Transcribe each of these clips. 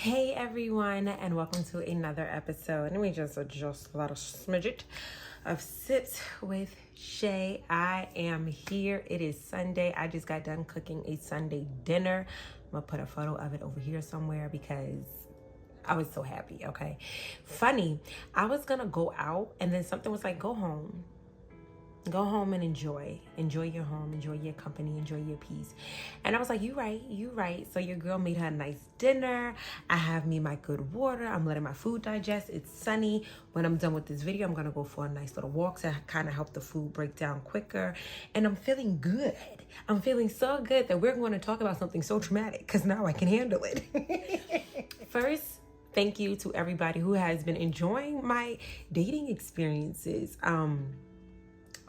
Hey everyone, and welcome to another episode. Let me just adjust a little smidget of Sips with Shay. I am here. It is Sunday. I just got done cooking a Sunday dinner. I'm gonna put a photo of it over here somewhere because I was so happy. Okay, funny, I was gonna go out and then something was like, go home and enjoy your home, enjoy your company, enjoy your peace. And I was like, you right. So your girl made her a nice dinner. I have me my good water. I'm letting my food digest. It's sunny. When I'm done with this video, I'm gonna go for a nice little walk to kind of help the food break down quicker. And I'm feeling good. I'm feeling so good that we're going to talk about something so traumatic because now I can handle it. First, thank you to everybody who has been enjoying my dating experiences.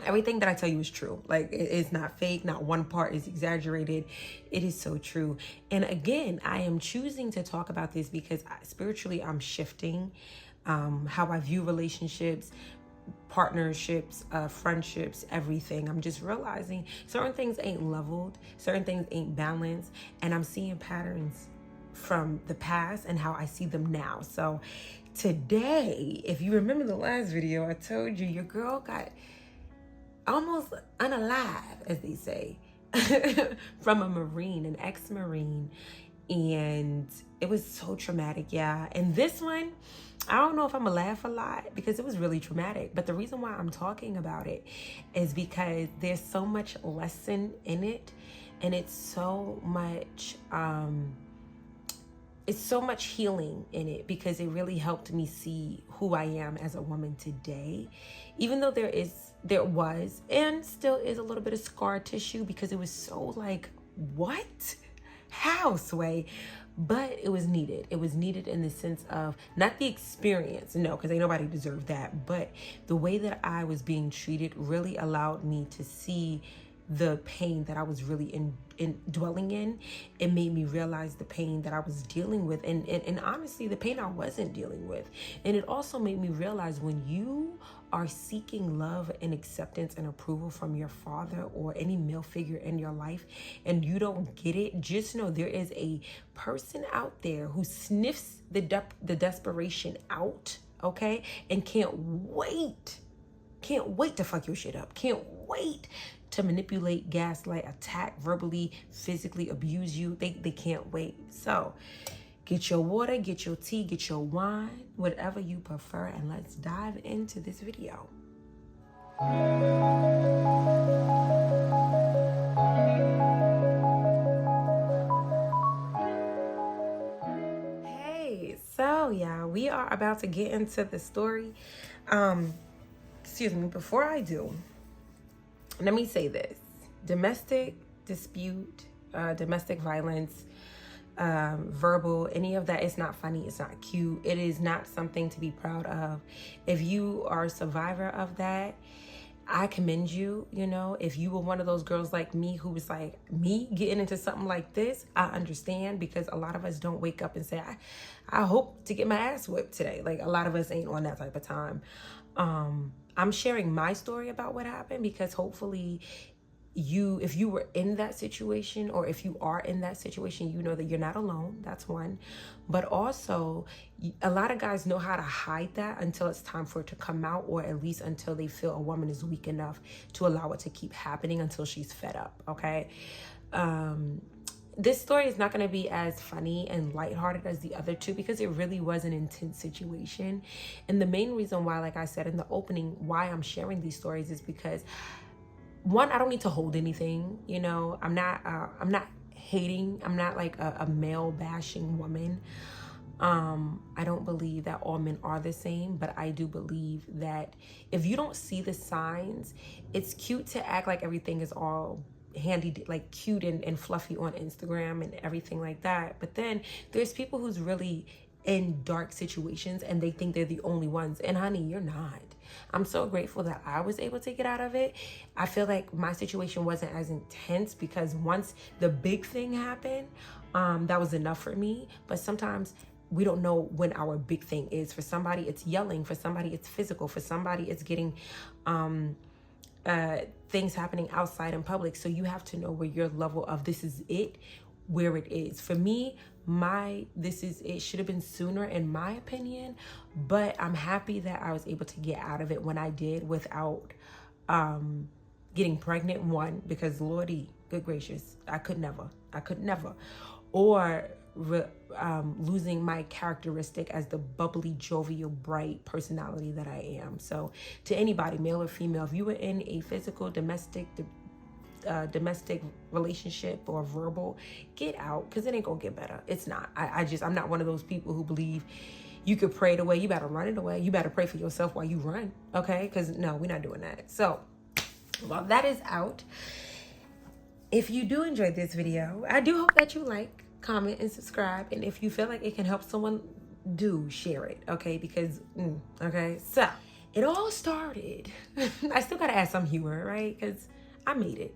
Everything that I tell you is true. Like, it's not fake. Not one part is exaggerated. It is so true. And again, I am choosing to talk about this because spiritually I'm shifting how I view relationships, partnerships, friendships, everything. I'm just realizing certain things ain't leveled, certain things ain't balanced, and I'm seeing patterns from the past and how I see them now. So today, if you remember the last video, I told you your girl got almost unalive, as they say, from a Marine, an ex-Marine. And it was so traumatic, yeah. And this one, I don't know if I'm gonna laugh a lot because it was really traumatic. But the reason why I'm talking about it is because there's so much lesson in it. And it's so much healing in it because it really helped me see who I am as a woman today. Even though there was and still is a little bit of scar tissue because it was so like, what? How, Sway? But it was needed. It was needed in the sense of not the experience, no, because ain't nobody deserved that, but the way that I was being treated really allowed me to see the pain that I was really in dwelling in. It made me realize the pain that I was dealing with and honestly the pain I wasn't dealing with. And it also made me realize when you are seeking love and acceptance and approval from your father or any male figure in your life and you don't get it, just know there is a person out there who sniffs the desperation out, okay, and can't wait to fuck your shit up, can't wait to manipulate, gaslight, attack, verbally, physically abuse you. They can't wait. So get your water, get your tea, get your wine, whatever you prefer, and let's dive into this video. Hey, so yeah, we are about to get into the story. Excuse me, before I do, let me say this. Domestic dispute, domestic violence, verbal, any of that, it's not funny, it's not cute, it is not something to be proud of. If you are a survivor of that, I commend you. You know, if you were one of those girls like me who was like, me getting into something like this, I understand, because a lot of us don't wake up and say, I hope to get my ass whipped today. Like, a lot of us ain't on that type of time. I'm sharing my story about what happened because hopefully if you were in that situation, or if you are in that situation, you know that you're not alone. That's one. But also, a lot of guys know how to hide that until it's time for it to come out, or at least until they feel a woman is weak enough to allow it to keep happening until she's fed up, okay? This story is not going to be as funny and lighthearted as the other two because it really was an intense situation. And the main reason why, like I said in the opening, why I'm sharing these stories is because, one, I don't need to hold anything. You know, I'm not hating. I'm not like a male bashing woman. I don't believe that all men are the same, but I do believe that if you don't see the signs, it's cute to act like everything is all handy, like cute and fluffy on Instagram and everything like that. But then there's people who's really in dark situations and they think they're the only ones. And honey, you're not. I'm so grateful that I was able to get out of it. I feel like my situation wasn't as intense because once the big thing happened, that was enough for me. But sometimes we don't know when our big thing is. For somebody, it's yelling. For somebody, it's physical. For somebody, it's getting things happening outside in public. So you have to know where your level of this is it, where it is. For me, it should have been sooner in my opinion, but I'm happy that I was able to get out of it when I did without getting pregnant. One, because Lordy, good gracious, I could never, or losing my characteristic as the bubbly, jovial, bright personality that I am. So to anybody, male or female, if you were in a physical domestic relationship or verbal, get out, because it ain't gonna get better. It's not. I'm not one of those people who believe you could pray it away. You better run it away. You better pray for yourself while you run, okay? Because no, we're not doing that. So while that is out, if you do enjoy this video, I do hope that you like, comment, and subscribe. And if you feel like it can help someone, do share it, okay? Because, okay? So, it all started. I still gotta add some humor, right? Because I made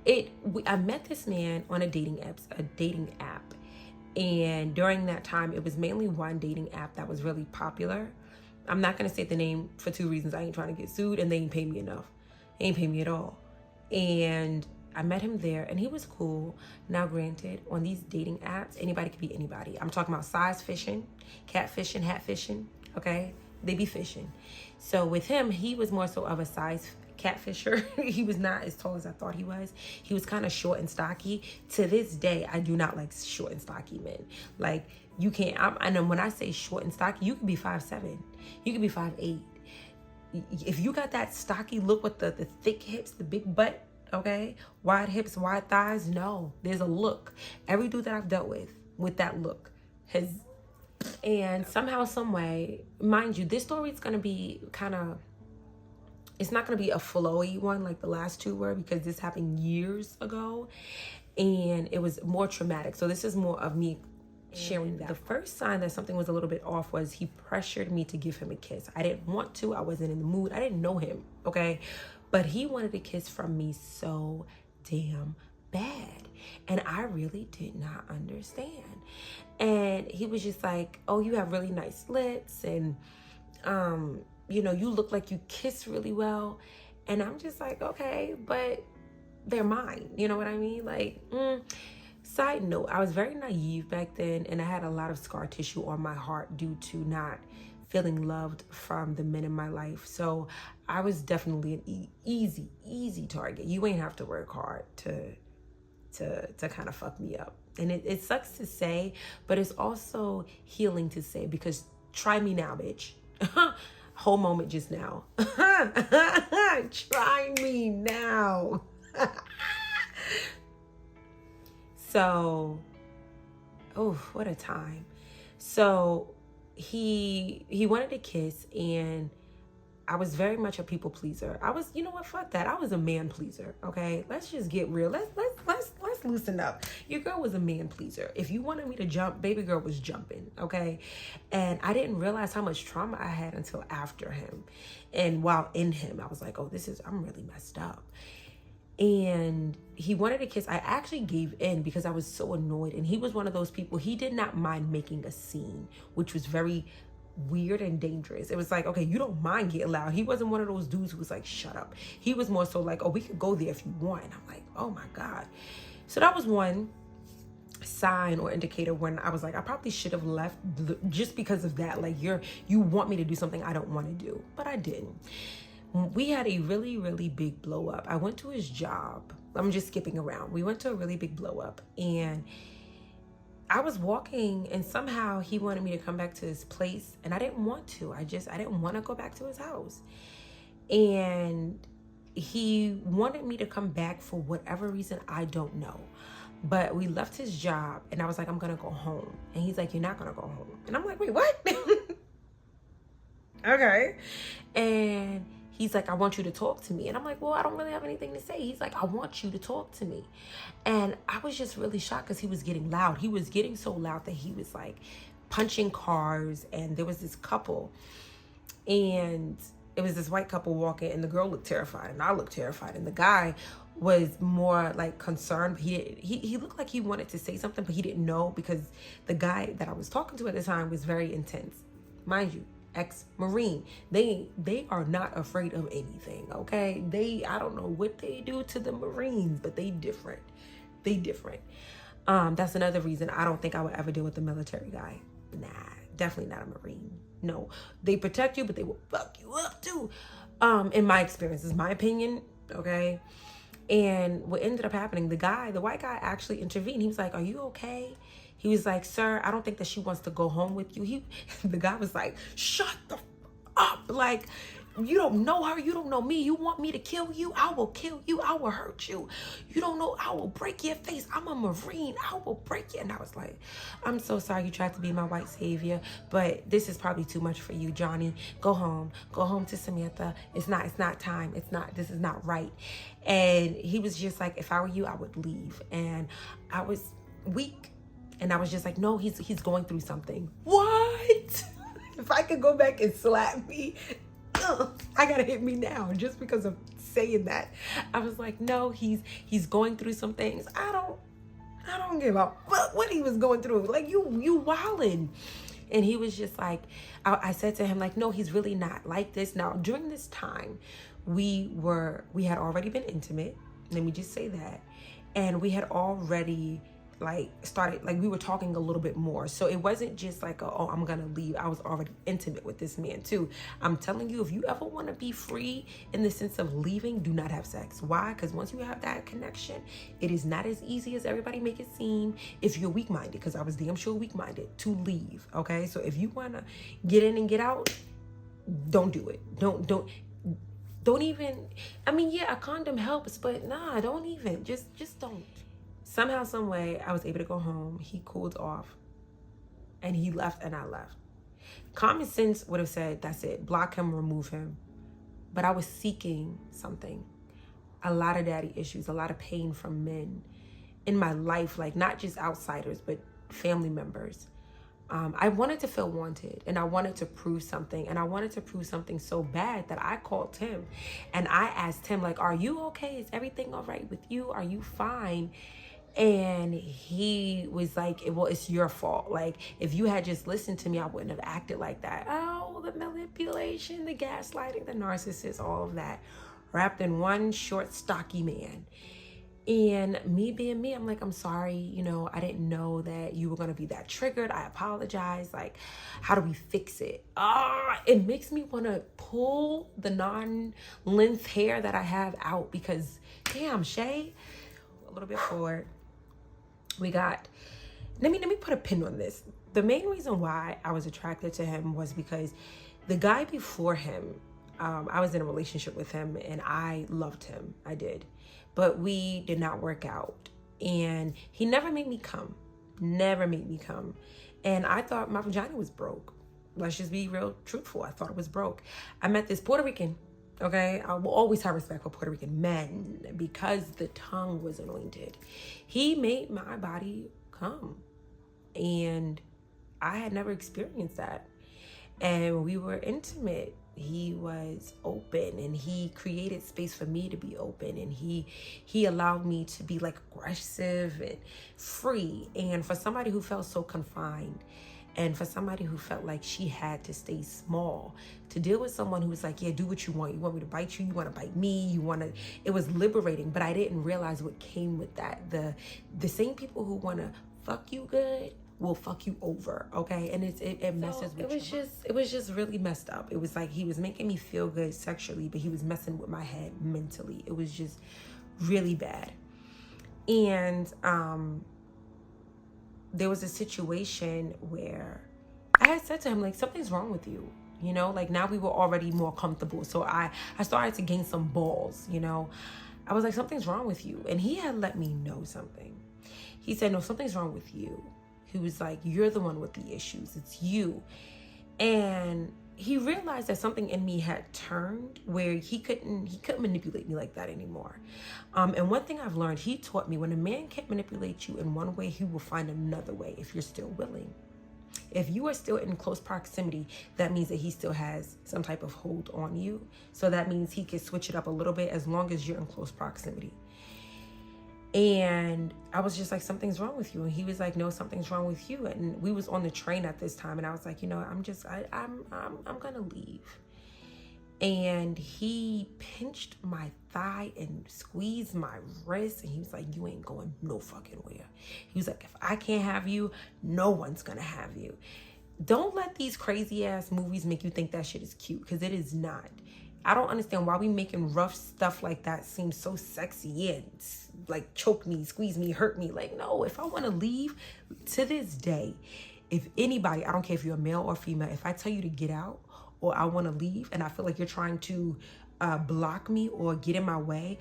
it. I met this man on a dating app. And during that time, it was mainly one dating app that was really popular. I'm not gonna say the name for two reasons. I ain't trying to get sued, and they ain't pay me enough. They ain't pay me at all. And I met him there, and he was cool. Now, granted, on these dating apps, anybody could be anybody. I'm talking about size fishing, catfishing, hat fishing, okay? They be fishing. So with him, he was more so of a size catfisher. He was not as tall as I thought he was. He was kind of short and stocky. To this day, I do not like short and stocky men. Like, you can't, and when I say short and stocky, you could be 5'7". You could be 5'8". If you got that stocky look with the thick hips, the big butt, okay, wide hips, wide thighs, no, there's a look. Every dude that I've dealt with that look has, and somehow, some way, mind you, this story is going to be it's not going to be a flowy one like the last two were, because this happened years ago and it was more traumatic. So this is more of me sharing that. The first sign that something was a little bit off was he pressured me to give him a kiss. I didn't want to. I wasn't in the mood. I didn't know him, okay? But he wanted a kiss from me so damn bad. And I really did not understand. And he was just like, oh, you have really nice lips, and you know, you look like you kiss really well. And I'm just like, okay, but they're mine. You know what I mean? Like, Side note, I was very naive back then, and I had a lot of scar tissue on my heart due to not feeling loved from the men in my life. So I was definitely an easy target. You ain't have to work hard to kind of fuck me up. And it sucks to say, but it's also healing to say, because try me now, bitch. Whole moment just now. Try me now. So, oh, what a time. So he wanted to kiss, and I was very much a people pleaser. I was, you know what, fuck that. I was a man pleaser, okay? Let's just get real. Let's loosen up. Your girl was a man pleaser. If you wanted me to jump, baby girl was jumping, okay? And I didn't realize how much trauma I had until after him. And while in him, I was like, oh, I'm really messed up. And he wanted a kiss. I actually gave in because I was so annoyed. And he was one of those people, he did not mind making a scene, which was very weird and dangerous. It was like, okay, you don't mind getting loud. He wasn't one of those dudes who was like, shut up. He was more so like, oh, we could go there if you want. And I'm like, oh my God. So that was one sign or indicator when I was like, I probably should have left just because of that. Like, you want me to do something I don't want to do, but I didn't. We had a really, really big blow up. I went to his job. I'm just skipping around. We went to a really big blow up, and I was walking, and somehow he wanted me to come back to his place, and I didn't want to. I didn't want to go back to his house. And he wanted me to come back for whatever reason, I don't know. But we left his job, and I was like, I'm going to go home. And he's like, you're not going to go home. And I'm like, wait, what? Okay. And he's like, I want you to talk to me. And I'm like, well, I don't really have anything to say. He's like, I want you to talk to me. And I was just really shocked because he was getting loud. He was getting so loud that he was like punching cars. And there was this couple, and it was this white couple walking, and the girl looked terrified and I looked terrified. And the guy was more like concerned. He looked like he wanted to say something, but he didn't know, because the guy that I was talking to at the time was very intense. Mind you, ex-Marine. They are not afraid of anything, okay? I don't know what they do to the Marines, but they different. That's another reason I don't think I would ever deal with a military guy. Nah, definitely not a Marine. No, they protect you, but they will fuck you up too. In my experience, is my opinion, okay? And what ended up happening, the white guy actually intervened. He was like, "Are you okay?" He was like, "Sir, I don't think that she wants to go home with you." The guy was like, "Shut the up. Like, you don't know her. You don't know me. You want me to kill you? I will kill you. I will hurt you. You don't know. I will break your face. I'm a Marine. I will break you." And I was like, "I'm so sorry you tried to be my white savior, but this is probably too much for you, Johnny. Go home. Go home to Samantha. It's not time. This is not right." And he was just like, "If I were you, I would leave." And I was weak. And I was just like, "No, he's going through something." What? If I could go back and slap me, I gotta hit me now just because of saying that. I was like, "No, he's going through some things. I don't give a fuck what he was going through. Like, you wildin'." And he was just like, I said to him, like, "No, he's really not like this." Now, during this time, we had already been intimate. Let me just say that. And we had already started, we were talking a little bit more. So it wasn't just like, "Oh, I'm gonna leave." I was already intimate with this man too. I'm telling you, if you ever want to be free in the sense of leaving, do not have sex. Why? Because once you have that connection, it is not as easy as everybody make it seem if you're weak-minded, because I was damn sure weak-minded, to leave. Okay, so if you want to get in and get out, don't do it. Don't even, I mean, yeah, a condom helps, but nah, don't even, just don't. Somehow, some way, I was able to go home. He cooled off, and he left, and I left. Common sense would have said, "That's it. Block him, remove him." But I was seeking something. A lot of daddy issues, a lot of pain from men in my life, like not just outsiders, but family members. I wanted to feel wanted, and I wanted to prove something, and I wanted to prove something so bad that I called him, and I asked him, like, "Are you okay? Is everything all right with you? Are you fine?" And he was like, "Well, it's your fault. Like, if you had just listened to me, I wouldn't have acted like that." Oh, the manipulation, the gaslighting, the narcissist, all of that wrapped in one short, stocky man. And me being me, I'm like, "I'm sorry, I didn't know that you were going to be that triggered. I apologize. Like, how do we fix it?" It makes me want to pull the non-length hair that I have out, because damn, Shay, a little bit forward. We got, let me put a pin on this. The main reason why I was attracted to him was because the guy before him, I was in a relationship with him, and I loved him. I did. But we did not work out. And he never made me come. Never made me come. And I thought my vagina was broke. Let's just be real truthful. I thought it was broke. I met this Puerto Rican. Okay, I will always have respect for Puerto Rican men because the tongue was anointed. He made my body come, and I had never experienced that. And we were intimate. He was open, and he created space for me to be open, and he allowed me to be like aggressive and free. And for somebody who felt so confined, and for somebody who felt like she had to stay small, to deal with someone who was like, "Yeah, do what you want. You want me to bite you? You want to bite me? It was liberating. But I didn't realize what came with that. The same people who want to fuck you good will fuck you over, okay? And it messes with you. It was just really messed up. It was like he was making me feel good sexually, but he was messing with my head mentally. It was just really bad. And there was a situation where I had said to him, like, "Something's wrong with you." Like, now we were already more comfortable. So I started to gain some balls, I was like, "Something's wrong with you." And he had let me know something. He said, "No, something's wrong with you." He was like, "You're the one with the issues. It's you." And he realized that something in me had turned where he couldn't manipulate me like that anymore. And one thing I've learned, he taught me, when a man can't manipulate you in one way, he will find another way if you're still willing. If you are still in close proximity, that means that he still has some type of hold on you. So that means he can switch it up a little bit as long as you're in close proximity. And I was just like, "Something's wrong with you." And he was like, "No, something's wrong with you." And we was on the train at this time, and I was like, I'm gonna leave. And he pinched my thigh and squeezed my wrist. And he was like, you ain't going no fucking where. He was like, if I can't have you, no one's gonna have you. Don't let these crazy ass movies make you think that shit is cute, because it is not. I don't understand why we making rough stuff like that seem so sexy and like choke me, squeeze me, hurt me. Like, no, if I want to leave, to this day, if anybody, I don't care if you're a male or female, if I tell you to get out, or I want to leave and I feel like you're trying to block me or get in my way,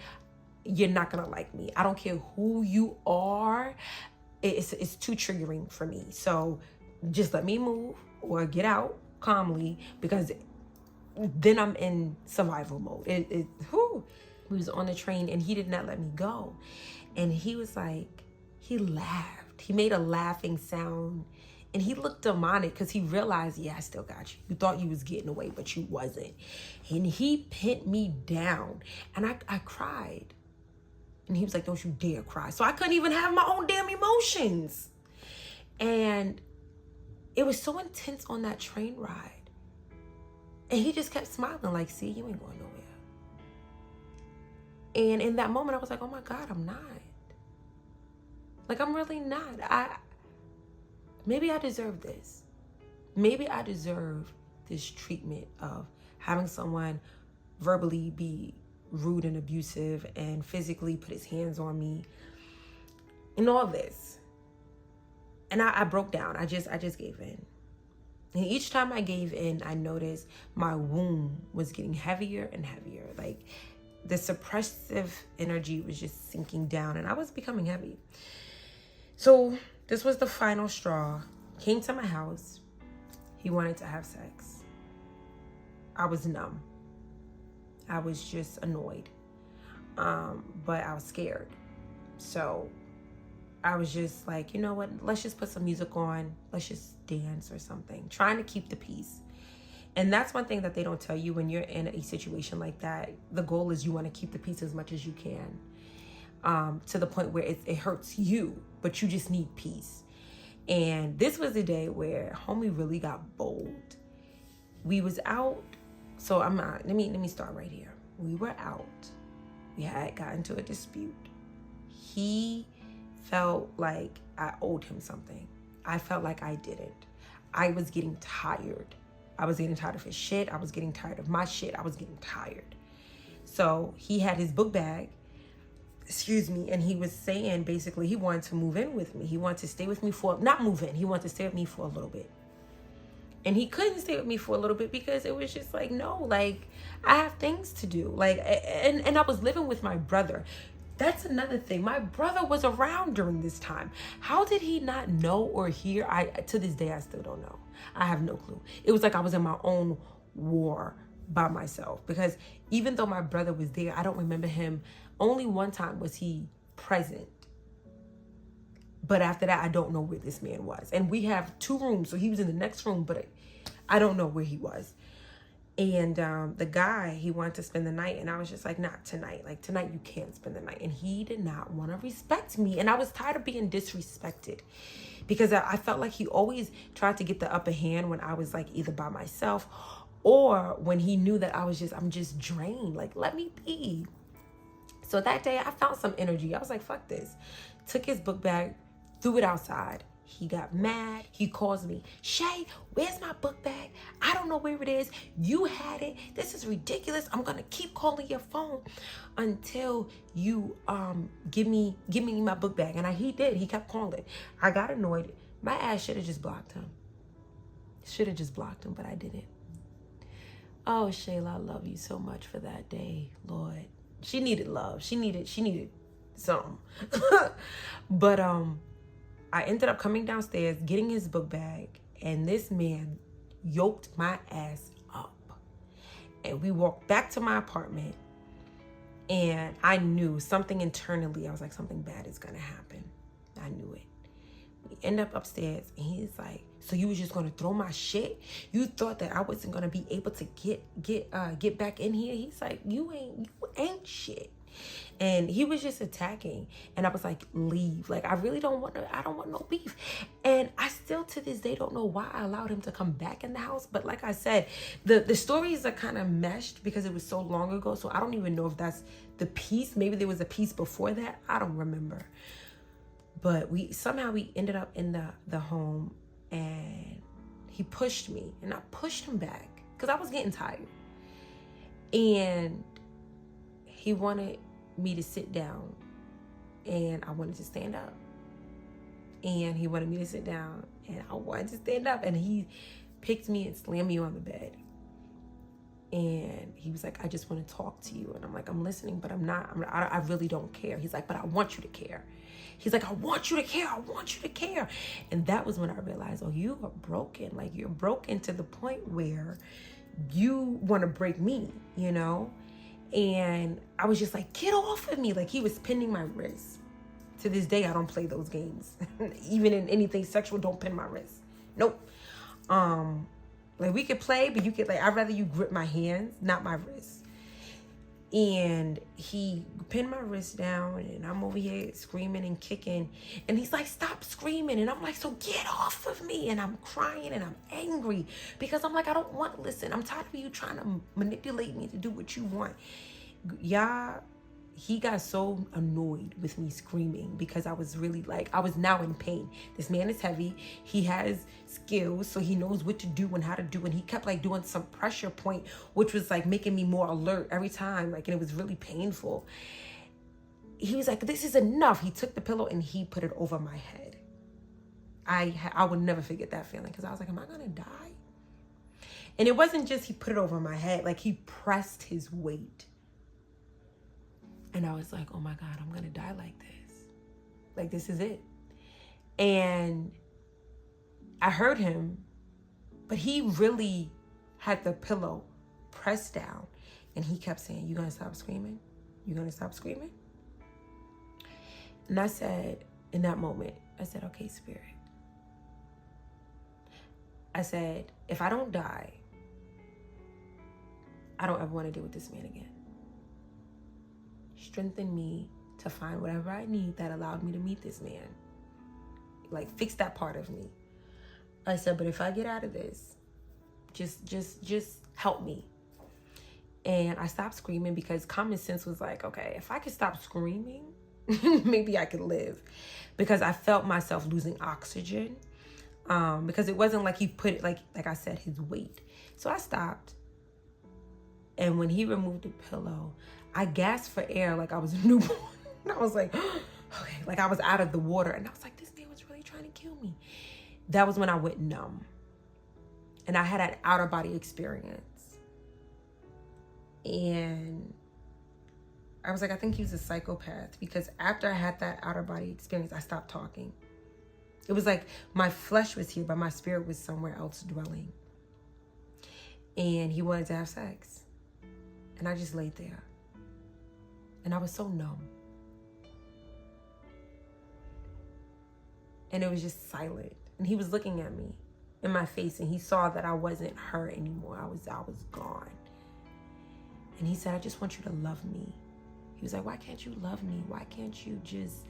you're not going to like me. I don't care who you are. It's too triggering for me. So just let me move or get out calmly, because then I'm in survival mode. We was on the train and he did not let me go. And he was like, he laughed. He made a laughing sound. And he looked demonic because he realized, yeah, I still got you. You thought you was getting away, but you wasn't. And he pinned me down. And I cried. And he was like, don't you dare cry. So I couldn't even have my own damn emotions. And it was so intense on that train ride. And he just kept smiling like, see, you ain't going nowhere. And in that moment, I was like, oh my God, I'm not. Like, I'm really not. Maybe I deserve this. Maybe I deserve this treatment of having someone verbally be rude and abusive and physically put his hands on me and all this. And I broke down. I just gave in. And each time I gave in, I noticed my womb was getting heavier and heavier. Like, the suppressive energy was just sinking down and I was becoming heavy. So this was the final straw. Came to my house. He wanted to have sex. I was numb. I was just annoyed. But I was scared. So I was just like, you know what? Let's just put some music on. Let's just dance or something. Trying to keep the peace. And that's one thing that they don't tell you when you're in a situation like that. The goal is you want to keep the peace as much as you can. To the point where it hurts you, but you just need peace. And this was the day where homie really got bold. We was out. So let me start right here. We were out. We had got into a dispute. He felt like I owed him something. I felt like I didn't. I was getting tired. I was getting tired of his shit. I was getting tired of my shit. I was getting tired. So he had his book bag. And he was saying basically he wanted to move in with me. He wanted to stay with me not move in. He wanted to stay with me for a little bit. And he couldn't stay with me for a little bit because it was just like, no, like, I have things to do. Like, and I was living with my brother. That's another thing. My brother was around during this time. How did he not know or hear? To this day, I still don't know. I have no clue. It was like I was in my own war by myself, because even though my brother was there, I don't remember him. Only one time was he present. But after that, I don't know where this man was. And we have 2 rooms, so he was in the next room, but I don't know where he was. And the guy, he wanted to spend the night, and I was just like, not tonight. Like, tonight you can't spend the night. And he did not want to respect me. And I was tired of being disrespected, because I felt like he always tried to get the upper hand when I was like either by myself or when he knew that I'm just drained. Like, let me be. So that day I found some energy. I was like, fuck this. Took his book bag, threw it outside. He got mad. He calls me, Shay, where's my book bag? I don't know where it is. You had it. This is ridiculous. I'm going to keep calling your phone until you give me my book bag. And he did. He kept calling. I got annoyed. My ass should have just blocked him. But I didn't. Oh, Shayla, I love you so much for that day, Lord. She needed love. She needed something. But I ended up coming downstairs, getting his book bag, and this man yoked my ass up. And we walked back to my apartment, and I knew something internally. I was like, something bad is gonna happen. I knew it. We end up upstairs, and he's like, so you was just gonna throw my shit? You thought that I wasn't gonna be able to get back in here? He's like, you ain't shit. And he was just attacking. And I was like, leave. Like, I don't want no beef. And I still to this day don't know why I allowed him to come back in the house. But like I said, the stories are kind of meshed because it was so long ago. So I don't even know if that's the piece. Maybe there was a piece before that. I don't remember. But we ended up in the home, and he pushed me, and I pushed him back because I was getting tired. And he wanted me to sit down, and I wanted to stand up. And he wanted me to sit down, and I wanted to stand up. And he picked me and slammed me on the bed. And he was like, I just want to talk to you. And I'm like, I'm listening, but I really don't care. He's like, but I want you to care. He's like, I want you to care. I want you to care. And that was when I realized, oh, you are broken. Like, you're broken to the point where you want to break me, you know? And I was just like, get off of me. Like, he was pinning my wrist. To this day, I don't play those games. Even in anything sexual, don't pin my wrist. Nope. Like, we could play, but you could, like, I'd rather you grip my hands, not my wrist. And he pinned my wrist down, and I'm over here screaming and kicking. And he's like, stop screaming. And I'm like, so get off of me. And I'm crying and I'm angry because I'm like, I don't want to listen. I'm tired of you trying to manipulate me to do what you want. Y'all, he got so annoyed with me screaming because I was really like, I was now in pain. This man is heavy. He has skills, so he knows what to do and how to do. And he kept like doing some pressure point, which was like making me more alert every time. Like, and it was really painful. He was like, this is enough. He took the pillow and he put it over my head. I would never forget that feeling because I was like, am I going to die? And it wasn't just he put it over my head. Like, he pressed his weight. And I was like, oh my God, I'm going to die like this. Like, this is it. And I heard him, but he really had the pillow pressed down. And he kept saying, you going to stop screaming? You going to stop screaming? And I said, in that moment, I said, okay, Spirit. I said, if I don't die, I don't ever want to deal with this man again. Strengthen me to find whatever I need that allowed me to meet this man. Like, fix that part of me. I said, but if I get out of this, just help me. And I stopped screaming because common sense was like, okay, if I could stop screaming, maybe I could live. Because I felt myself losing oxygen. Because it wasn't like he put it, like I said, his weight. So I stopped. And when he removed the pillow, I gasped for air like I was a newborn. I was like, okay, like I was out of the water. And I was like, this man was really trying to kill me. That was when I went numb. And I had an outer body experience. And I was like, I think he was a psychopath. Because after I had that outer body experience, I stopped talking. It was like my flesh was here, but my spirit was somewhere else dwelling. And he wanted to have sex. And I just laid there. And I was so numb. And it was just silent. And he was looking at me in my face, and he saw that I wasn't her anymore. I was gone. And he said, I just want you to love me. He was like, why can't you love me? Why can't you just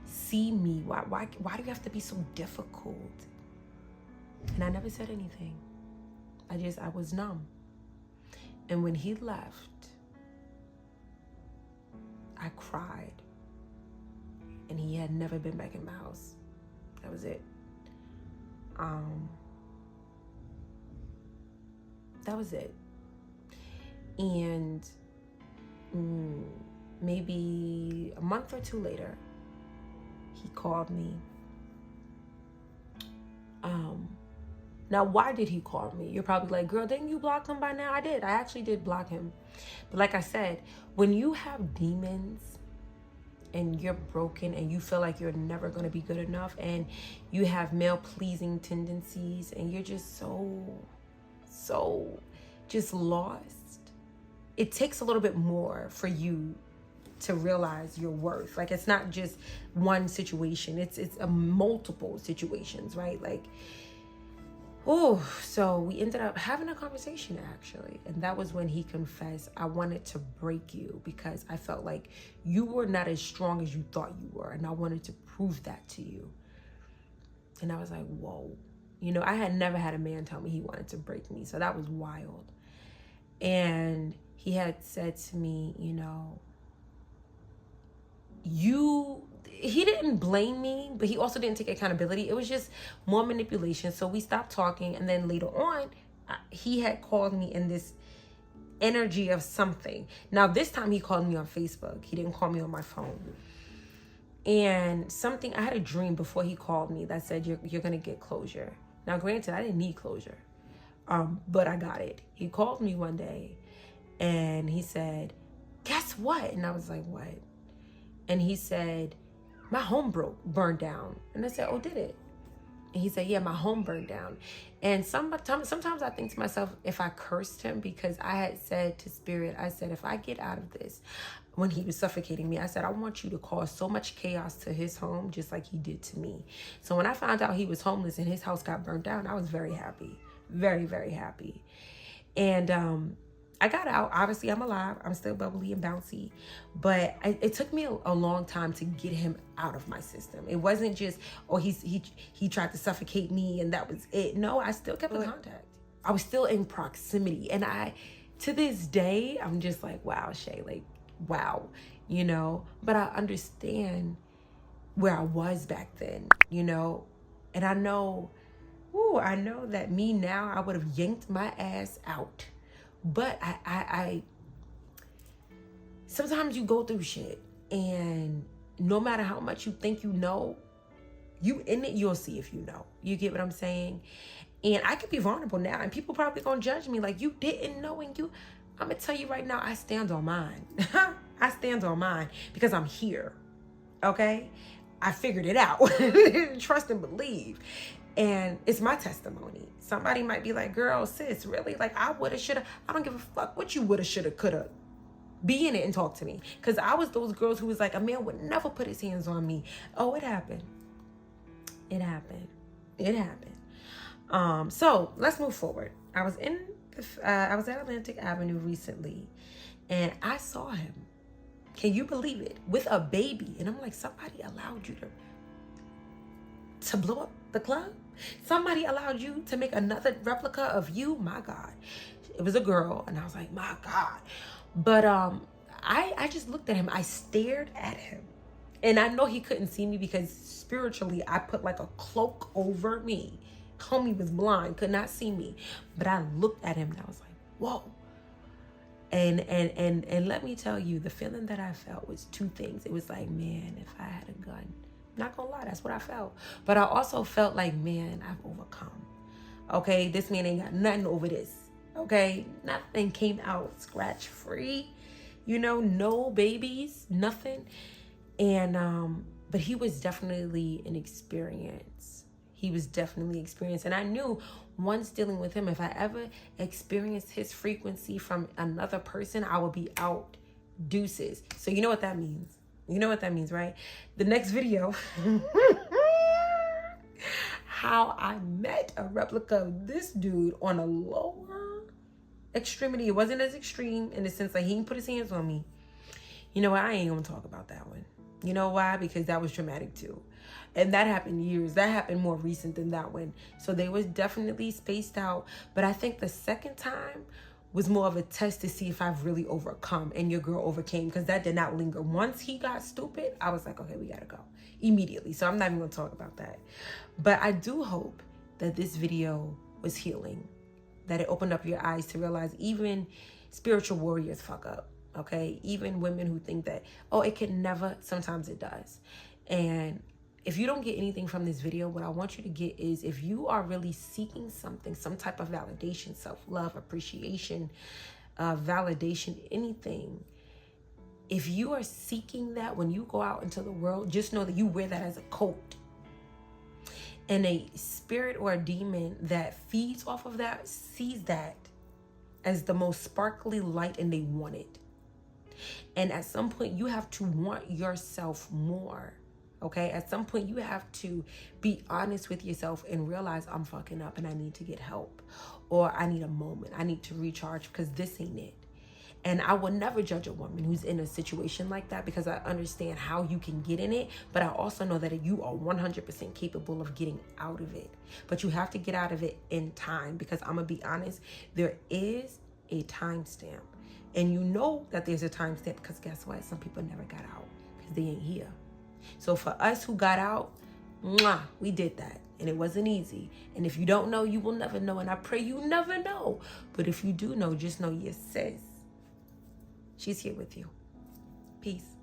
see me? Why do you have to be so difficult? And I never said anything. I was numb. And when he left, I cried. And he had never been back in my house. That was it. That was it. And maybe a month or two later, he called me. Now, why did he call me? You're probably like, girl, didn't you block him by now? I did. I actually did block him. But like I said, when you have demons and you're broken and you feel like you're never going to be good enough and you have male-pleasing tendencies and you're just so just lost, it takes a little bit more for you to realize your worth. Like, it's not just one situation. It's multiple situations, right? Like, Oh, so we ended up having a conversation actually. And that was when he confessed, I wanted to break you because I felt like you were not as strong as you thought you were. And I wanted to prove that to you. And I was like, whoa. You know, I had never had a man tell me he wanted to break me. So that was wild. And he had said to me, you know, he didn't blame me, but he also didn't take accountability. It was just more manipulation. So we stopped talking. And then later on, he had called me in this energy of something. Now, this time he called me on Facebook. He didn't call me on my phone. And I had a dream before he called me that said, you're going to get closure. Now, granted, I didn't need closure, but I got it. He called me one day and he said, guess what? And I was like, what? And he said, my home burned down. And I said, oh, did it? And he said, yeah, my home burned down. And sometimes I think to myself, if I cursed him, because I had said to Spirit, I said, if I get out of this, when he was suffocating me, I said, I want you to cause so much chaos to his home, just like he did to me. So when I found out he was homeless and his house got burned down, I was very happy, very, very happy. And I got out. Obviously, I'm alive. I'm still bubbly and bouncy. But it took me a long time to get him out of my system. It wasn't just, oh, he tried to suffocate me and that was it. No, I still kept in contact. I was still in proximity. And to this day, I'm just like, wow, Shay, like, wow, you know. But I understand where I was back then, you know. And I know that me now, I would have yanked my ass out. But I sometimes you go through shit and no matter how much you think you know, you in it, you'll see if you know. You get what I'm saying? And I could be vulnerable now and people probably gonna judge me like, you didn't know. And I'm gonna tell you right now, I stand on mine. I stand on mine because I'm here. Okay? I figured it out. Trust and believe. And it's my testimony. Somebody might be like, girl, sis, really? Like, I woulda, shoulda. I don't give a fuck what you woulda, shoulda, coulda. Be in it and talk to me. Because I was those girls who was like, a man would never put his hands on me. Oh, it happened. It happened. It happened. So let's move forward. I was at Atlantic Avenue recently and I saw him. Can you believe it? With a baby. And I'm like, somebody allowed you to blow up the club? Somebody allowed you to make another replica of you? My God. It was a girl. And I was like, my God. But I just looked at him. I stared at him. And I know he couldn't see me because spiritually I put like a cloak over me. Homie was blind, could not see me. But I looked at him and I was like, whoa. And let me tell you, the feeling that I felt was two things. It was like, man, if I had a gun, not gonna lie, that's what I felt. But I also felt like, man, I've overcome. Okay, this man ain't got nothing over this. Okay, nothing came out scratch free. You know, no babies, nothing. And but he was definitely an experience. He was definitely experienced. And I knew once dealing with him, if I ever experienced his frequency from another person, I would be out deuces. So you know what that means. You know what that means, right? The next video, how I met a replica of this dude on a lower extremity. It wasn't as extreme in the sense like he didn't put his hands on me. You know what? I ain't gonna talk about that one. You know why? Because that was traumatic too. And that happened years. That happened more recent than that one. So they was definitely spaced out. But I think the second time was more of a test to see if I've really overcome and your girl overcame, because that did not linger. Once he got stupid, I was like, okay, we gotta go immediately. So I'm not even gonna talk about that. But I do hope that this video was healing, that it opened up your eyes to realize even spiritual warriors fuck up. Okay, even women who think that, oh, it can never, sometimes it does. And if you don't get anything from this video, what I want you to get is, if you are really seeking something, some type of validation, self-love, appreciation, validation, anything, if you are seeking that when you go out into the world, just know that you wear that as a coat. And a spirit or a demon that feeds off of that sees that as the most sparkly light and they want it. And at some point you have to want yourself more. Okay, at some point you have to be honest with yourself and realize I'm fucking up and I need to get help, or I need a moment, I need to recharge because this ain't it. And I will never judge a woman who's in a situation like that, because I understand how you can get in it, but I also know that you are 100% capable of getting out of it. But you have to get out of it in time, because I'm gonna be honest, there is a timestamp. And you know that there's a timestamp because guess what? Some people never got out because they ain't here. So for us who got out, we did that. And it wasn't easy. And if you don't know, you will never know. And I pray you never know. But if you do know, just know your sis, she's here with you. Peace.